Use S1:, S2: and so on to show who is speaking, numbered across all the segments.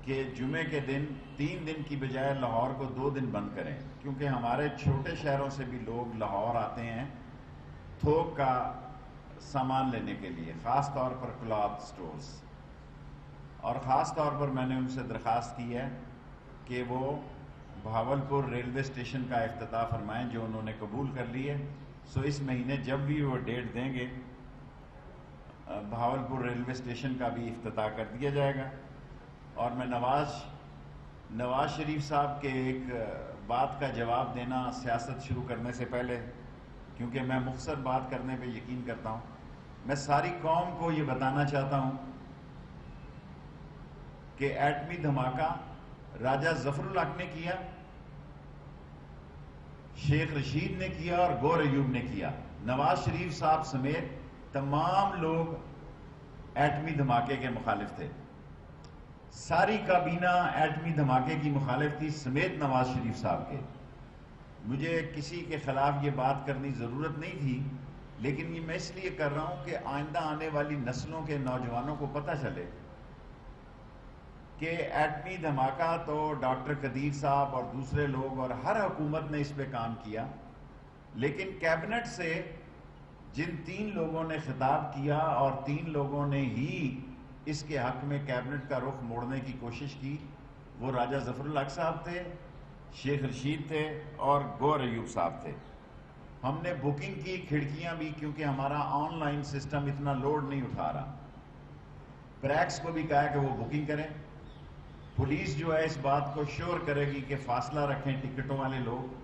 S1: کہ جمعے کے دن 3 دن کی بجائے لاہور کو 2 دن بند کریں، کیونکہ ہمارے چھوٹے شہروں سے بھی لوگ لاہور آتے ہیں تھوک کا سامان لینے کے لیے، خاص طور پر کلاتھ سٹورز. اور خاص طور پر میں نے ان سے درخواست کی ہے کہ وہ بہاولپور ریلوے اسٹیشن کا افتتاح فرمائیں، جو انہوں نے قبول کر لی ہے. سو اس مہینے جب بھی وہ ڈیٹ دیں گے بہاولپور ریلوے اسٹیشن کا بھی افتتاح کر دیا جائے گا. اور میں نواز شریف صاحب کے ایک بات کا جواب دینا سیاست شروع کرنے سے پہلے، کیونکہ میں مختصر بات کرنے پہ یقین کرتا ہوں، میں ساری قوم کو یہ بتانا چاہتا ہوں کہ ایٹمی دھماکہ راجہ ظفر الحق نے کیا، شیخ رشید نے کیا اور گور ایوب نے کیا. نواز شریف صاحب سمیت تمام لوگ ایٹمی دھماکے کے مخالف تھے. ساری کابینہ ایٹمی دھماکے کی مخالف تھی سمیت نواز شریف صاحب کے. مجھے کسی کے خلاف یہ بات کرنی ضرورت نہیں تھی، لیکن یہ میں اس لیے کر رہا ہوں کہ آئندہ آنے والی نسلوں کے نوجوانوں کو پتہ چلے کہ ایٹمی دھماکہ تو ڈاکٹر قدیر صاحب اور دوسرے لوگ اور ہر حکومت نے اس پہ کام کیا، لیکن کیبنٹ سے جن 3 لوگوں نے خطاب کیا اور 3 لوگوں نے ہی اس کے حق میں کیبنٹ کا رخ موڑنے کی کوشش کی، وہ راجہ ظفر الحق صاحب تھے، شیخ رشید تھے اور گور ایوب صاحب تھے. ہم نے بکنگ کی کھڑکیاں بھی، کیونکہ ہمارا آن لائن سسٹم اتنا لوڈ نہیں اٹھا رہا. پریکس کو بھی کہا کہ وہ بکنگ کریں. پولیس جو ہے اس بات کو شور کرے گی کہ فاصلہ رکھیں ٹکٹوں والے لوگ.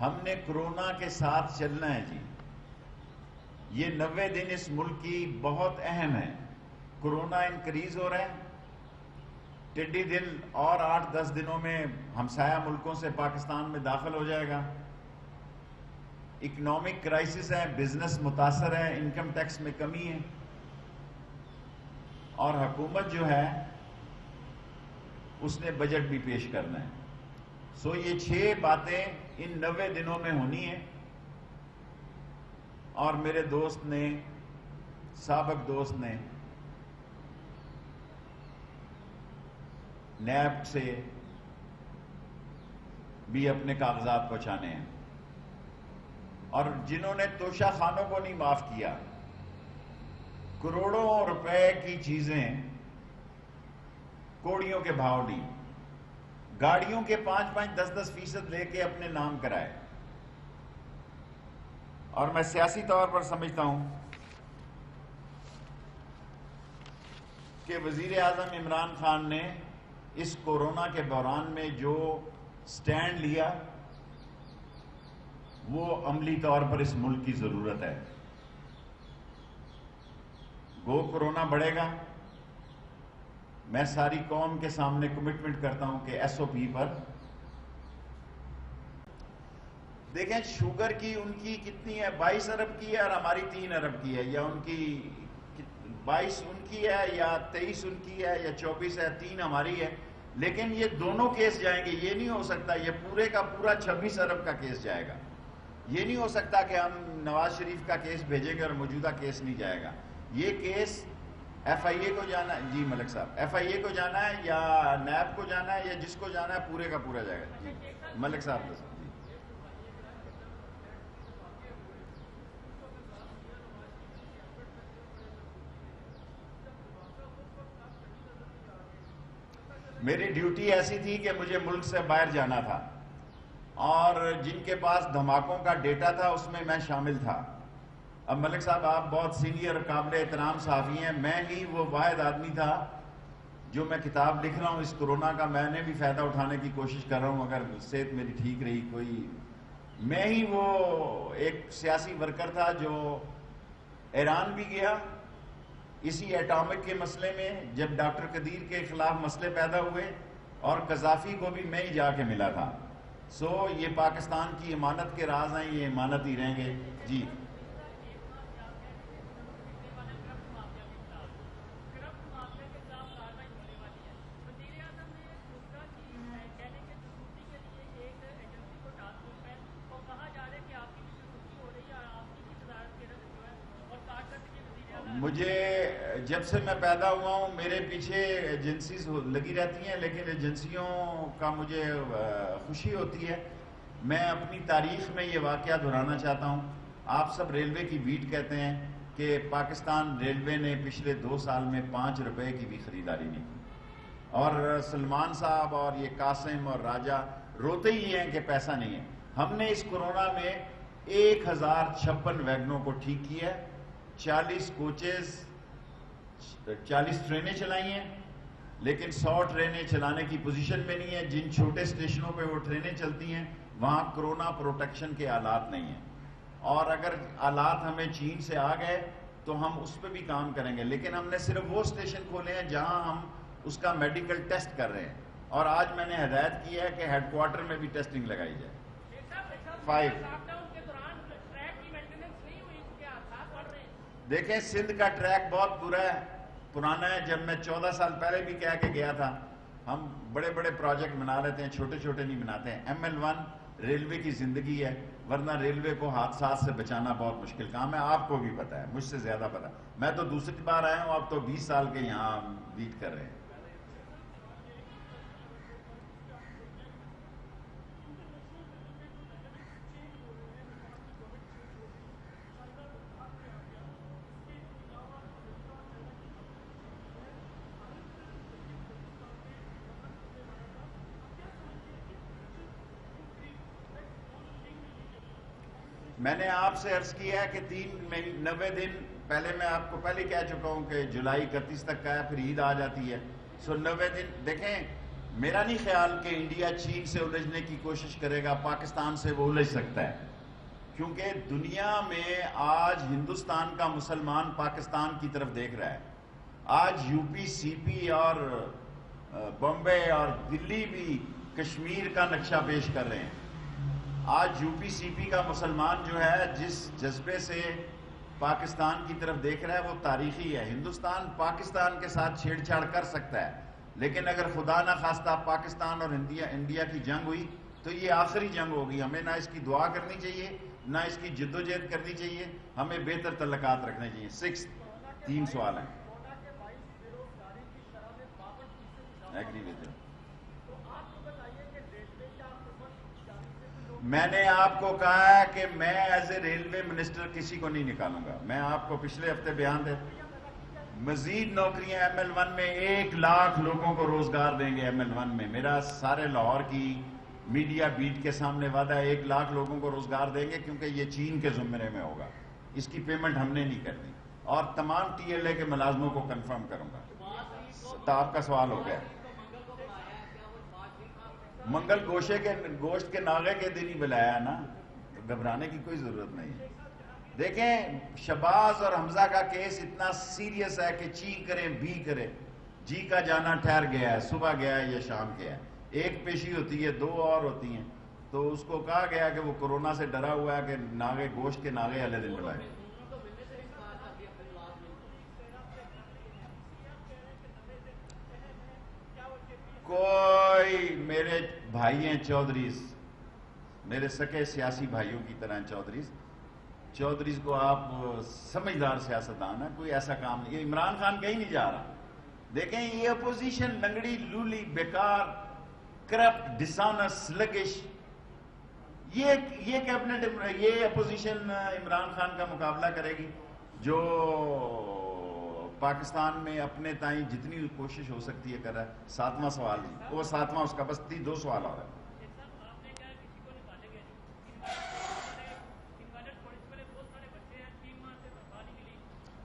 S1: ہم نے کرونا کے ساتھ چلنا ہے جی. یہ 90 دن اس ملک کی بہت اہم ہے. کرونا انکریز ہو رہا ہے، ٹڈی دل اور 8-10 دنوں میں ہمسایہ ملکوں سے پاکستان میں داخل ہو جائے گا. اکنامک کرائسس ہے، بزنس متاثر ہے، انکم ٹیکس میں کمی ہے، اور حکومت جو ہے اس نے بجٹ بھی پیش کرنا ہے. سو یہ 6 باتیں ان 90 دنوں میں ہونی ہیں. اور میرے دوست نے، سابق دوست نے نیب سے بھی اپنے کاغذات پہنچانے ہیں، اور جنہوں نے توشہ خانوں کو نہیں معاف کیا، کروڑوں روپے کی چیزیں کوڑیوں کے بھاؤ لی، گاڑیوں کے 5-10% لے کے اپنے نام کرائے. اور میں سیاسی طور پر سمجھتا ہوں کہ وزیر اعظم عمران خان نے اس کورونا کے بحران میں جو سٹینڈ لیا وہ عملی طور پر اس ملک کی ضرورت ہے. گو کورونا بڑھے گا. میں ساری قوم کے سامنے کمٹمنٹ کرتا ہوں کہ ایس او پی پر دیکھیں. شوگر کی ان کی کتنی ہے؟ 22 ارب کی ہے اور ہماری 3 ارب کی ہے، یا ان کی 22 ان کی ہے یا 23 ان کی ہے یا 24 ہے، 3 ہماری ہے. لیکن یہ دونوں کیس جائیں گے. یہ نہیں ہو سکتا یہ پورے کا پورا 26 ارب کا کیس جائے گا. یہ نہیں ہو سکتا کہ ہم نواز شریف کا کیس بھیجیں گے اور موجودہ کیس نہیں جائے گا. یہ کیس ایف آئی اے کو جانا ہے. جی ملک صاحب، ایف آئی اے کو جانا ہے یا نیب کو جانا ہے یا جس کو جانا ہے پورے کا پورا جائے گا. جی ملک صاحب جی. میری ڈیوٹی ایسی تھی کہ مجھے ملک سے باہر جانا تھا، اور جن کے پاس دھماکوں کا ڈیٹا تھا اس میں میں شامل تھا. اب ملک صاحب آپ بہت سینئر قابل احترام صحافی ہیں. میں ہی وہ واحد آدمی تھا جو میں کتاب لکھ رہا ہوں اس کورونا کا، میں نے بھی فائدہ اٹھانے کی کوشش کر رہا ہوں اگر صحت میری ٹھیک رہی کوئی. میں ہی وہ ایک سیاسی ورکر تھا جو ایران بھی گیا اسی ایٹامک کے مسئلے میں، جب ڈاکٹر قدیر کے خلاف مسئلے پیدا ہوئے، اور قذافی کو بھی میں ہی جا کے ملا تھا. سو یہ پاکستان کی امانت کے راز ہیں، یہ امانت ہی رہیں گے. جی مجھے جب سے میں پیدا ہوا ہوں میرے پیچھے ایجنسیز لگی رہتی ہیں، لیکن ایجنسیوں کا مجھے خوشی ہوتی ہے. میں اپنی تاریخ میں یہ واقعہ دہرانا چاہتا ہوں. آپ سب ریلوے کی بیٹ کہتے ہیں کہ پاکستان ریلوے نے پچھلے 2 سال میں 5 روپے کی بھی خریداری نہیں کی. اور سلمان صاحب اور یہ قاسم اور راجہ روتے ہی ہیں کہ پیسہ نہیں ہے. ہم نے اس کورونا میں 1056 ویگنوں کو ٹھیک کیا ہے، 40 کوچز، 40 ٹرینیں چلائی ہیں، لیکن 100 ٹرینیں چلانے کی پوزیشن میں نہیں ہیں. جن چھوٹے اسٹیشنوں پہ وہ ٹرینیں چلتی ہیں وہاں کرونا پروٹیکشن کے آلات نہیں ہیں، اور اگر آلات ہمیں چین سے آ گئے تو ہم اس پہ بھی کام کریں گے. لیکن ہم نے صرف وہ اسٹیشن کھولے ہیں جہاں ہم اس کا میڈیکل ٹیسٹ کر رہے ہیں، اور آج میں نے ہدایت کی ہے کہ ہیڈ کوارٹر میں بھی ٹیسٹنگ لگائی جائے. 5 دیکھیں سندھ کا ٹریک بہت برا ہے، پرانا ہے. جب میں 14 سال پہلے بھی کہہ کے گیا تھا ہم بڑے بڑے پروجیکٹ بنا لیتے ہیں، چھوٹے چھوٹے نہیں بناتے ہیں. ML1 ریلوے کی زندگی ہے، ورنہ ریلوے کو حادثات سے بچانا بہت مشکل کام ہے. آپ کو بھی پتا ہے، مجھ سے زیادہ پتا. میں تو دوسری بار آیا ہوں، آپ تو 20 سال کے یہاں بیٹ کر رہے ہیں. میں نے آپ سے عرض کیا ہے کہ 90 دن پہلے میں آپ کو پہلے کہہ چکا ہوں کہ جولائی 31 تک کا ہے، پھر عید آ جاتی ہے. 90 دن. دیکھیں میرا نہیں خیال کہ انڈیا چین سے الجھنے کی کوشش کرے گا، پاکستان سے وہ الجھ سکتا ہے، کیونکہ دنیا میں آج ہندوستان کا مسلمان پاکستان کی طرف دیکھ رہا ہے. آج UP CP اور بمبے اور دلی بھی کشمیر کا نقشہ پیش کر رہے ہیں. آج UP CP کا مسلمان جو ہے جس جذبے سے پاکستان کی طرف دیکھ رہا ہے وہ تاریخی ہے. ہندوستان پاکستان کے ساتھ چھیڑ چھاڑ کر سکتا ہے، لیکن اگر خدا نہ خواستہ پاکستان اور انڈیا کی جنگ ہوئی تو یہ آخری جنگ ہوگی. ہمیں نہ اس کی دعا کرنی چاہیے نہ اس کی جدوجہد کرنی چاہیے، ہمیں بہتر تعلقات رکھنے چاہیے. 3 سوال ہیں. Agree with. میں نے آپ کو کہا ہے کہ میں ایز اے ریلوے منسٹر کسی کو نہیں نکالوں گا. میں آپ کو پچھلے ہفتے بیان دے مزید نوکریاں ML1 میں 1 لاکھ لوگوں کو روزگار دیں گے. ML1 میں میرا سارے لاہور کی میڈیا بیٹ کے سامنے وعدہ ہے 1 لاکھ لوگوں کو روزگار دیں گے، کیونکہ یہ چین کے زمرے میں ہوگا. اس کی پیمنٹ ہم نے نہیں کرنی، اور تمام TLA کے ملازموں کو کنفرم کروں گا. تو آپ کا سوال ہو گیا. منگل گوشت کے ناغے کے دن ہی بلایا نا، گھبرانے کی کوئی ضرورت نہیں. دیکھیں شباز اور حمزہ کا کیس اتنا سیریس ہے کہ چی کریں بھی کرے. جی کا جانا ٹھہر گیا ہے، صبح گیا ہے یا شام گیا ہے. 1 پیشی ہوتی ہے، 2 اور ہوتی ہیں. تو اس کو کہا گیا کہ وہ کورونا سے ڈرا ہوا ہے کہ ناغے گوشت کے ناغے اگلے دن بلائے. کوئی میرے بھائی ہیں چودھریز، میرے سکے سیاسی بھائیوں کی طرح چودھریز کو آپ سمجھدار سیاستدان ہیں، کوئی ایسا کام نہیں. یہ عمران خان کہیں نہیں جا رہا. دیکھیں یہ اپوزیشن لنگڑی لولی بیکار کرپٹ ڈسانس سلگش، یہ کیبنٹ یہ اپوزیشن عمران خان کا مقابلہ کرے گی جو پاکستان میں اپنے تائیں جتنی کوشش ہو سکتی ہے کر رہا ہے. 7واں سوال وہ 7واں اس کا بس 2 سوال اور ہے.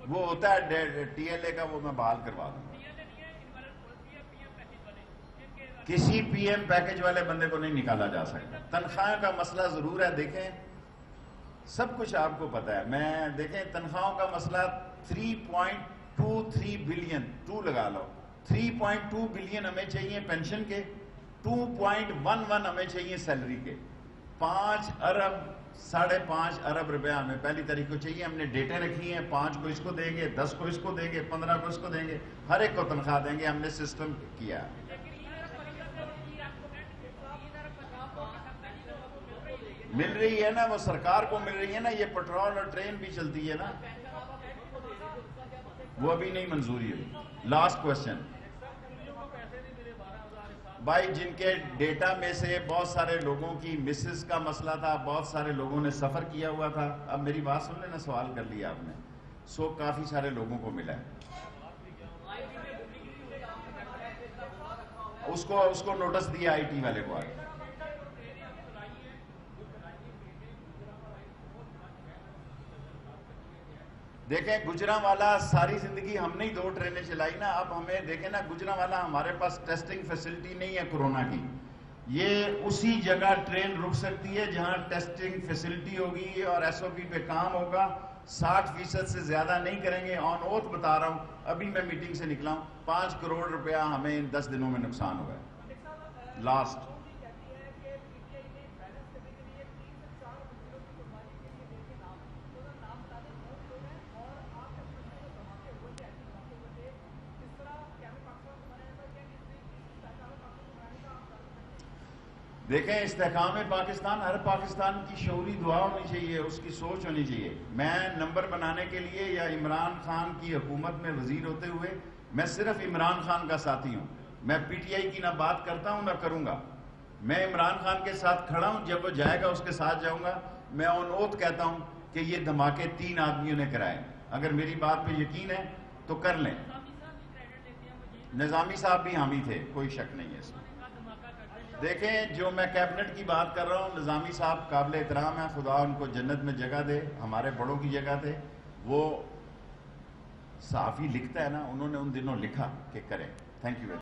S1: وہ ہوتا ہے TLA کا، وہ میں بحال کروا دوں گا. کسی PM پیکج والے بندے کو نہیں نکالا جا سکتا. تنخواہوں کا مسئلہ ضرور ہے. دیکھیں سب کچھ آپ کو پتا ہے. میں دیکھیں تنخواہوں کا مسئلہ 3.23 بلین 2 لگا لو. 3.2 بلین ہمیں چاہیے پینشن کے، 2.11 ہمیں چاہیے سیلری کے. 5 ارب 5.5 ارب روپیہ ہمیں پہلی تاریخ کو چاہیے. ہم نے ڈیٹیں رکھی ہیں، 5 کو اس کو دیں گے، 10 کو اس کو دیں گے، 15 کو اس کو دیں گے، ہر ایک کو تنخواہ دیں گے. ہم نے سسٹم کیا. مل رہی ہے نا، وہ سرکار کو مل رہی ہے نا. یہ پیٹرول اور ٹرین بھی چلتی ہے نا. وہ ابھی نہیں منظوری ہوئی. Last question. بھائی جن کے ڈیٹا میں سے بہت سارے لوگوں کی مسز کا مسئلہ تھا, بہت سارے لوگوں نے سفر کیا ہوا تھا. اب میری بات سن لینا, سوال کر لیا آپ نے, سو کافی سارے لوگوں کو ملا ہے. اس کو نوٹس دیا آئی ٹی والے کو آگے. دیکھیں گجرانوالا ساری زندگی ہم نے 2 ٹرینیں چلائی نا. اب ہمیں دیکھیں نا, گجرانوالا ہمارے پاس ٹیسٹنگ فیسلٹی نہیں ہے کورونا کی. یہ اسی جگہ ٹرین رک سکتی ہے جہاں ٹیسٹنگ فیسلٹی ہوگی اور ایس او پی پہ کام ہوگا. 60% سے زیادہ نہیں کریں گے. آن اوتھ بتا رہا ہوں, ابھی میں میٹنگ سے نکلا ہوں, 5 کروڑ روپیہ ہمیں ان 10 دنوں میں نقصان ہوا ہے. لاسٹ. دیکھیں استحکام پاکستان ہر پاکستان کی شعوری دعا ہونی چاہیے, اس کی سوچ ہونی چاہیے. میں نمبر بنانے کے لیے یا عمران خان کی حکومت میں وزیر ہوتے ہوئے میں صرف عمران خان کا ساتھی ہوں. میں پی ٹی آئی کی نہ بات کرتا ہوں نہ کروں گا. میں عمران خان کے ساتھ کھڑا ہوں, جب وہ جائے گا اس کے ساتھ جاؤں گا. میں آن اوتھ کہتا ہوں کہ یہ دھماکے 3 آدمیوں نے کرائے. اگر میری بات پہ یقین ہے تو کر لیں. نظامی صاحب بھی حامی تھے, کوئی شک نہیں ہے اس میں. دیکھیں جو میں کیبنٹ کی بات کر رہا ہوں, نظامی صاحب قابل احترام ہیں, خدا ان کو جنت میں جگہ دے, ہمارے بڑوں کی جگہ دے. وہ صحافی لکھتا ہے نا, انہوں نے ان دنوں لکھا کہ کریں. Thank you.